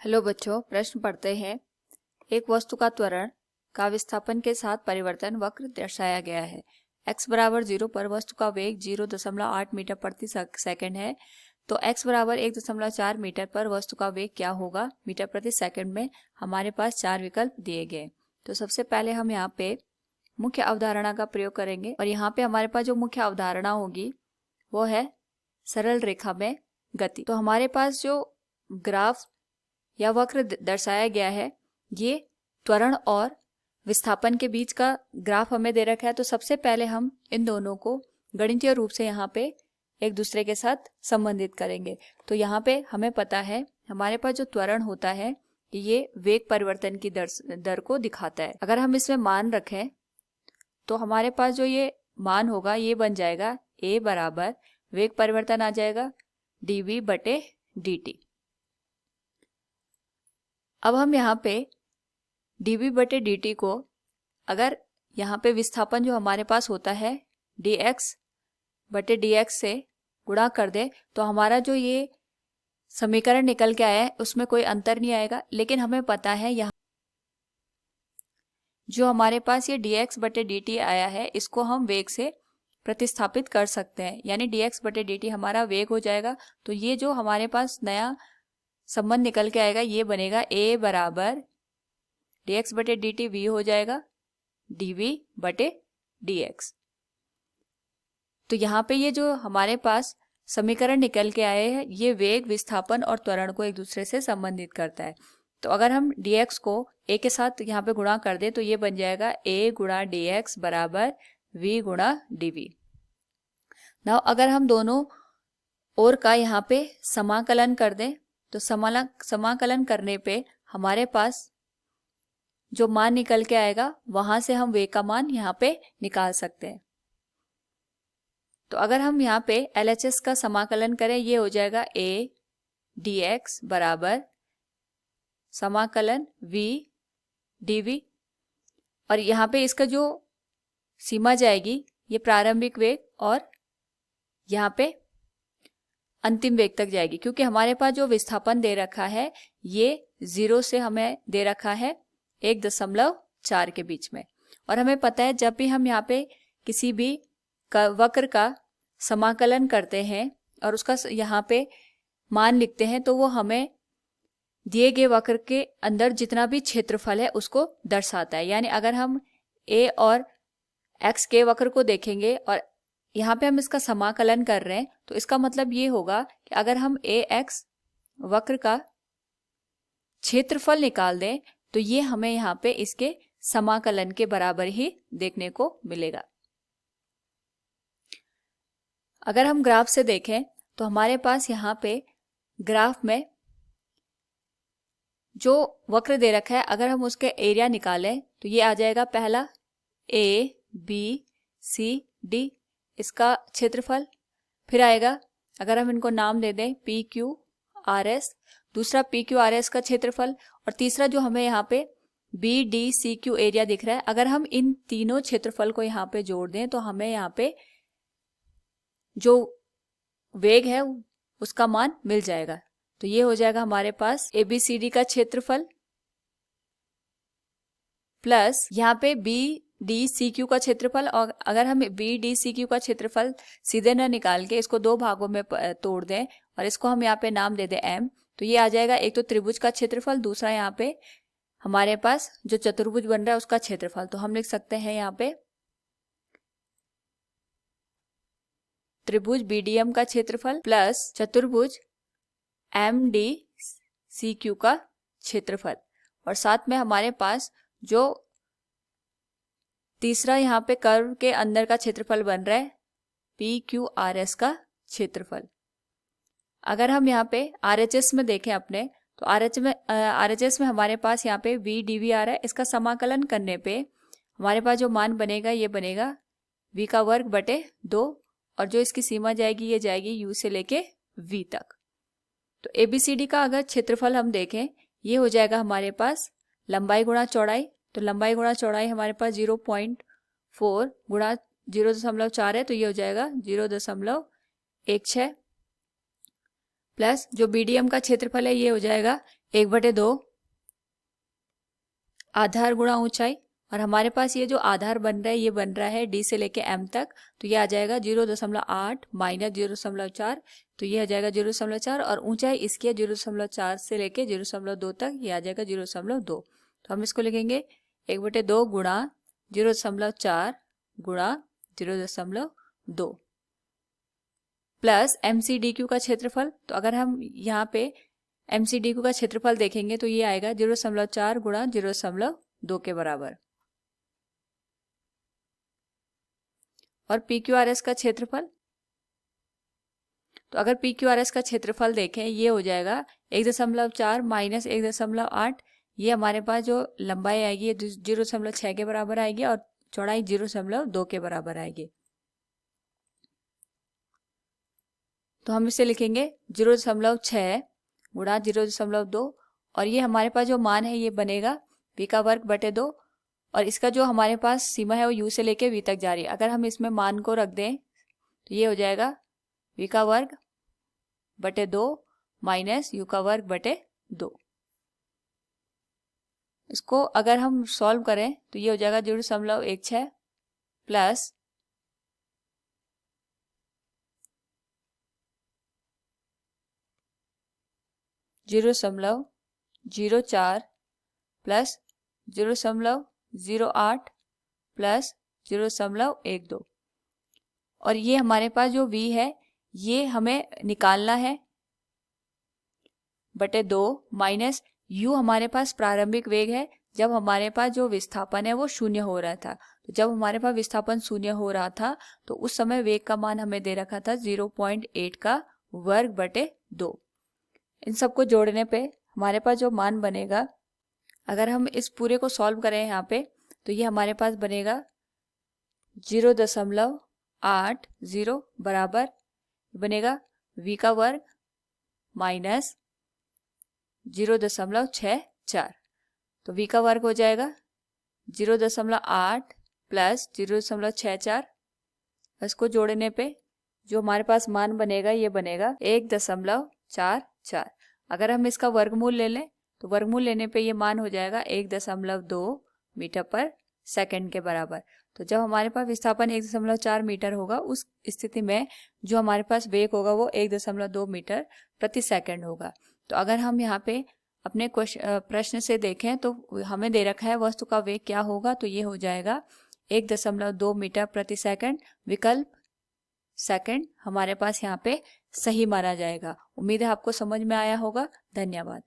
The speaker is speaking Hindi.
हेलो बच्चों, प्रश्न पढ़ते हैं। एक वस्तु का त्वरण का विस्थापन के साथ परिवर्तन वक्र दर्शाया गया है। x बराबर 0 पर वस्तु का वेग 0.8 मीटर प्रति सेकंड है, तो x बराबर 1.4 मीटर पर वस्तु का वेग क्या होगा मीटर प्रति सेकंड में। हमारे पास 4 विकल्प दिए गए। तो सबसे पहले हम यहाँ पे मुख्य अवधारणा का प्रयोग करेंगे और यहाँ पे हमारे पास जो मुख्य अवधारणा होगी वो है सरल रेखा में गति। तो हमारे पास जो ग्राफ या वक्र दर्शाया गया है ये त्वरण और विस्थापन के बीच का ग्राफ हमें दे रखा है। तो सबसे पहले हम इन दोनों को गणितीय रूप से यहाँ पे एक दूसरे के साथ संबंधित करेंगे। तो यहाँ पे हमें पता है हमारे पास जो त्वरण होता है ये वेग परिवर्तन की दर को दिखाता है। अगर हम इसमें मान रखें तो हमारे पास जो ये मान होगा ये बन जाएगा a बराबर वेग परिवर्तन आ जाएगा dv बटे dt। अब हम यहाँ पे dv बटे dt को अगर यहाँ पे विस्थापन जो हमारे पास होता है dx बटे dx से गुणा कर दे तो हमारा जो ये समीकरण निकल के आया है उसमें कोई अंतर नहीं आएगा। लेकिन हमें पता है यहाँ जो हमारे पास ये dx बटे dt आया है इसको हम वेग से प्रतिस्थापित कर सकते हैं, यानी dx बटे dt हमारा वेग हो जाएगा। तो ये जो हमारे पास नया संबंध निकल के आएगा ये बनेगा a बराबर dx बटे dt v हो जाएगा dv बटे dx। तो यहाँ पे ये जो हमारे पास समीकरण निकल के आए हैं ये वेग, विस्थापन और त्वरण को एक दूसरे से संबंधित करता है। तो अगर हम dx को a के साथ यहाँ पे गुणा कर दे तो ये बन जाएगा a गुणा dx बराबर v गुणा dv। नाउ अगर हम दोनों ओर का यहाँ पे समाकलन कर दें तो समाकलन करने पे हमारे पास जो मान निकल के आएगा वहां से हम वेग का मान यहाँ पे निकाल सकते हैं। तो अगर हम यहाँ पे LHS का समाकलन करें ये हो जाएगा a dx बराबर समाकलन v dv और यहाँ पे इसका जो सीमा जाएगी ये प्रारंभिक वेग और यहाँ पे अंतिम वेग तक जाएगी, क्योंकि हमारे पास जो विस्थापन दे रखा है ये 0 से हमें दे रखा है 1.4 के बीच में। और हमें पता है जब भी हम यहाँ पे किसी भी वक्र का समाकलन करते हैं और उसका यहाँ पे मान लिखते हैं तो वो हमें दिए गए वक्र के अंदर जितना भी क्षेत्रफल है उसको दर्शाता है। यानी अगर हम a और x के वक्र को देखेंगे और यहाँ पे हम इसका समाकलन कर रहे हैं तो इसका मतलब ये होगा कि अगर हम ax वक्र का क्षेत्रफल निकाल दें तो ये हमें यहाँ पे इसके समाकलन के बराबर ही देखने को मिलेगा। अगर हम ग्राफ से देखें तो हमारे पास यहाँ पे ग्राफ में जो वक्र दे रखा है अगर हम उसके एरिया निकालें तो ये आ जाएगा पहला a b c d इसका क्षेत्रफल, फिर आएगा अगर हम इनको नाम दे दें p q r s दूसरा p q r s का क्षेत्रफल और तीसरा जो हमें यहाँ पे b d c q area दिख रहा है अगर हम इन तीनों क्षेत्रफल को यहाँ पे जोड़ दें तो हमें यहाँ पे जो वेग है उसका मान मिल जाएगा। तो ये हो जाएगा हमारे पास ABCD का क्षेत्रफल प्लस यहाँ पे BDCQ का क्षेत्रफल। और अगर हम BDCQ का क्षेत्रफल सीधे न निकाल के इसको दो भागों में तोड़ दें और इसको हम यहाँ पे नाम दे दें M तो ये आ जाएगा एक तो त्रिभुज का क्षेत्रफल, दूसरा यहाँ पे हमारे पास जो चतुर्भुज बन रहा है उसका क्षेत्रफल। तो हम लिख सकते हैं यहाँ पे त्रिभुज BDM का क्षेत्रफल प्लस चतुर्भुज MDCQ का क्षेत्रफल और साथ में हमारे पास जो तीसरा यहाँ पे कर्व के अंदर का क्षेत्रफल बन रहा है PQRS का क्षेत्रफल। अगर हम यहाँ पे RHS में देखें अपने तो RHS में हमारे पास यहाँ पे VDV आ रहा है। इसका समाकलन करने पे हमारे पास जो मान बनेगा ये बनेगा v का वर्ग बटे 2 और जो इसकी सीमा जाएगी ये जाएगी u से लेके v तक। तो ABCD का अगर क्षेत्रफल हम देखें ये हो जाएगा हमारे पास लंबाई गुणा चौड़ाई। तो लंबाई गुणा चौड़ाई हमारे पास 0.4 गुणा 0.4 है तो ये हो जाएगा 0.16 प्लस जो BDM का क्षेत्रफल है ये हो जाएगा 1/2 आधार गुणा ऊंचाई, और हमारे पास ये जो आधार बन रहा है ये बन रहा है डी से लेके एम तक, तो ये आ जाएगा 0.8 माइनस 0.4, तो ये आ जाएगा 0.4, और ऊंचाई इसकी है 0.4 से लेके 0.2 तक, ये आ जाएगा 0.2। तो हम इसको लिखेंगे 1/2 गुणा 0.4 गुणा 0.2 प्लस MCDQ का क्षेत्रफल। तो अगर हम यहाँ पे MCDQ का क्षेत्रफल देखेंगे तो ये आएगा 0.4 गुणा 0.2 के बराबर। और PQRS का क्षेत्रफल, तो अगर PQRS का क्षेत्रफल देखें ये हो जाएगा 1.4 माइनस 1.8, ये हमारे पास जो लंबाई आएगी 0.6 के बराबर आएगी और चौड़ाई 0.2 के बराबर आएगी। तो हम इसे लिखेंगे 0.6 गुणा 0.2, और ये हमारे पास जो मान है ये बनेगा v का वर्ग बटे 2, और इसका जो हमारे पास सीमा है वो u से लेके v तक जा रही है। अगर हम इसमें मान को रख दें तो ये हो जाएगा v का वर्ग बटे 2 माइनस u का वर्ग बटे 2। इसको अगर हम सॉल्व करें तो ये हो जाएगा 0.16 प्लस 0.04 प्लस 0.08 प्लस 0.12, और ये हमारे पास जो v है ये हमें निकालना है बटे 2 माइनस u हमारे पास प्रारंभिक वेग है जब हमारे पास जो विस्थापन है वो शून्य हो रहा था। तो जब हमारे पास विस्थापन शून्य हो रहा था तो उस समय वेग का मान हमें दे रखा था 0.8 का वर्ग बटे 2। इन सबको जोड़ने पे हमारे पास जो मान बनेगा, अगर हम इस पूरे को सॉल्व करें यहाँ पे तो ये हमारे पास बनेगा 0.80 बराबर बनेगा v का वर्ग माइनस 0.64। तो v का वर्ग हो जाएगा 0.8 प्लस 0.64, इसको जोड़ने पे जो हमारे पास मान बनेगा ये बनेगा 1.44। अगर हम इसका वर्गमूल ले लें तो वर्गमूल लेने पे ये मान हो जाएगा 1.2 मीटर पर सेकंड के बराबर। तो जब हमारे पास विस्थापन 1.4 मीटर होगा उस स्थिति में जो हमारे पास वेग होगा वो 1.2 मीटर प्रति सेकंड होगा। तो अगर हम यहाँ पे अपने प्रश्न से देखें तो हमें दे रखा है वस्तु का वेग क्या होगा, तो ये हो जाएगा 1.2 मीटर प्रति सेकंड। विकल्प सेकंड हमारे पास यहाँ पे सही माना जाएगा। उम्मीद है आपको समझ में आया होगा। धन्यवाद।